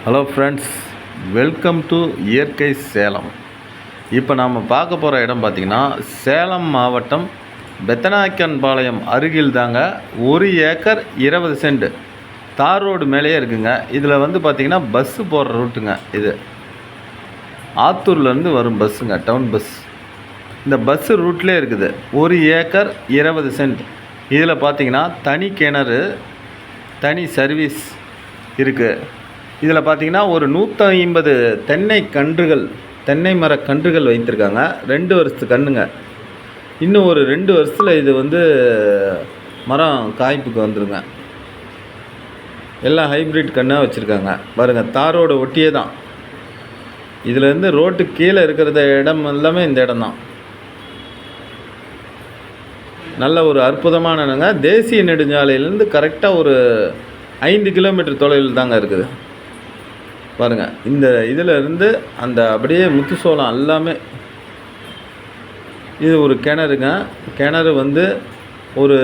Hello friends, welcome to இயற்கை சேலம். இப்போ நாம் பார்க்க போகிற இடம் பார்த்திங்கன்னா சேலம் மாவட்டம் பெத்தநாயக்கன்பாளையம் அருகில் தாங்க. 1 ஏக்கர் 20 சென்ட் தார் ரோடு மேலேயே இருக்குங்க. இதில் வந்து பார்த்திங்கன்னா பஸ்ஸு போகிற ரூட்டுங்க. இது ஆத்தூர்லேருந்து வரும் பஸ்ஸுங்க, டவுன் பஸ். இந்த பஸ்ஸு ரூட்லேயே இருக்குது. 1 ஏக்கர் 20 சென்ட். இதில் பார்த்திங்கன்னா தனி கிணறு, தனி சர்வீஸ் இருக்குது. இதில் பார்த்திங்கன்னா ஒரு 150 தென்னை மர கன்றுகள் வைத்திருக்காங்க. 2 வருஷத்து கன்றுங்க. இன்னும் ஒரு 2 வருஷத்தில் இது வந்து மரம் காய்ப்புக்கு வந்துடுங்க. எல்லாம் ஹைப்ரிட் கன்னாக வச்சுருக்காங்க பாருங்கள். தாரோடு ஒட்டியே தான். இதிலேருந்து ரோட்டுக்கு கீழே இருக்கிற இடம் எல்லாமே இந்த இடம் தான். நல்ல ஒரு அற்புதமான இடங்க. தேசிய நெடுஞ்சாலையிலேருந்து கரெக்டாக ஒரு 5 கிலோமீட்டர் தொலைவில் தாங்க இருக்குது பாருங்கள். இந்த இதில் இருந்து அந்த அப்படியே முத்துசோளம் எல்லாமே. இது ஒரு கிணறுங்க. கிணறு வந்து ஒரு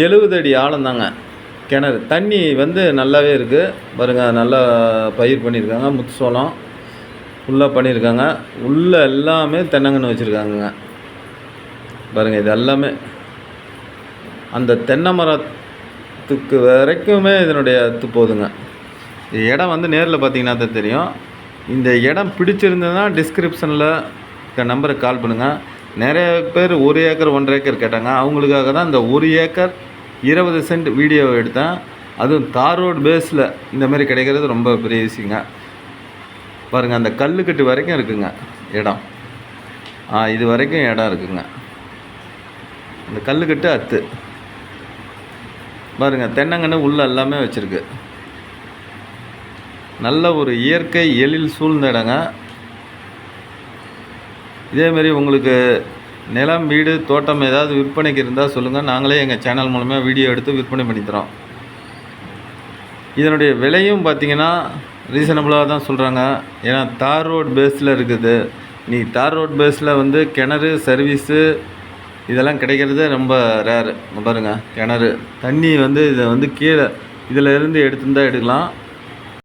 70 அடி ஆழம் தாங்க கிணறு. தண்ணி வந்து நல்லாவே இருக்குது பாருங்கள். நல்லா பயிர் பண்ணியிருக்காங்க. முத்துசோளம் ஃபுல்லாக பண்ணியிருக்காங்க. உள்ளே எல்லாமே தென்னங்கன்று வச்சுருக்காங்கங்க பாருங்கள். இது எல்லாமே அந்த தென்னை மரத்துக்கு வரைக்குமே இதனுடைய அத்து போகுதுங்க. இடம் வந்து நேரில் பார்த்தீங்கன்னா தான் தெரியும். இந்த இடம் பிடிச்சிருந்ததுன்னா டிஸ்கிரிப்ஷனில் நம்பருக்கு கால் பண்ணுங்கள். நிறைய பேர் 1 ஏக்கர் 1.5 ஏக்கர் கேட்டாங்க. அவங்களுக்காக தான் இந்த 1 ஏக்கர் 20 சென்ட் வீடியோ எடுத்தேன். அதுவும் தார் ரோடு பேஸில் இந்தமாரி கிடைக்கிறது ரொம்ப பெரிய விஷயங்க. பாருங்கள், அந்த கல்லுக்கட்டு வரைக்கும் இருக்குங்க இடம். இது வரைக்கும் இடம் இருக்குங்க. அந்த கல்லுக்கட்டு அத்து பாருங்கள். தென்னங்கன்று உள்ள எல்லாமே வச்சுருக்கு. நல்ல ஒரு இயற்கை எழில் சூழ்ந்த இடங்க. இதேமாரி உங்களுக்கு நிலம், வீடு, தோட்டம் ஏதாவது விற்பனைக்கு இருந்தால் சொல்லுங்கள். நாங்களே எங்கள் சேனல் மூலமாக வீடியோ எடுத்து விற்பனை பண்ணித்தரோம். இதனுடைய விலையும் பார்த்திங்கன்னா ரீசனபுளாக தான் சொல்கிறாங்க. ஏன்னா தார் ரோட் பேஸில் இருக்குது. நீ தார் ரோட் பேஸில் வந்து கிணறு, சர்வீஸு இதெல்லாம் கிடைக்கிறது ரொம்ப ரேரு. பாருங்கள், கிணறு தண்ணி வந்து இதை வந்து கீழே இதில் இருந்து எடுத்துருந்தால் எடுக்கலாம்.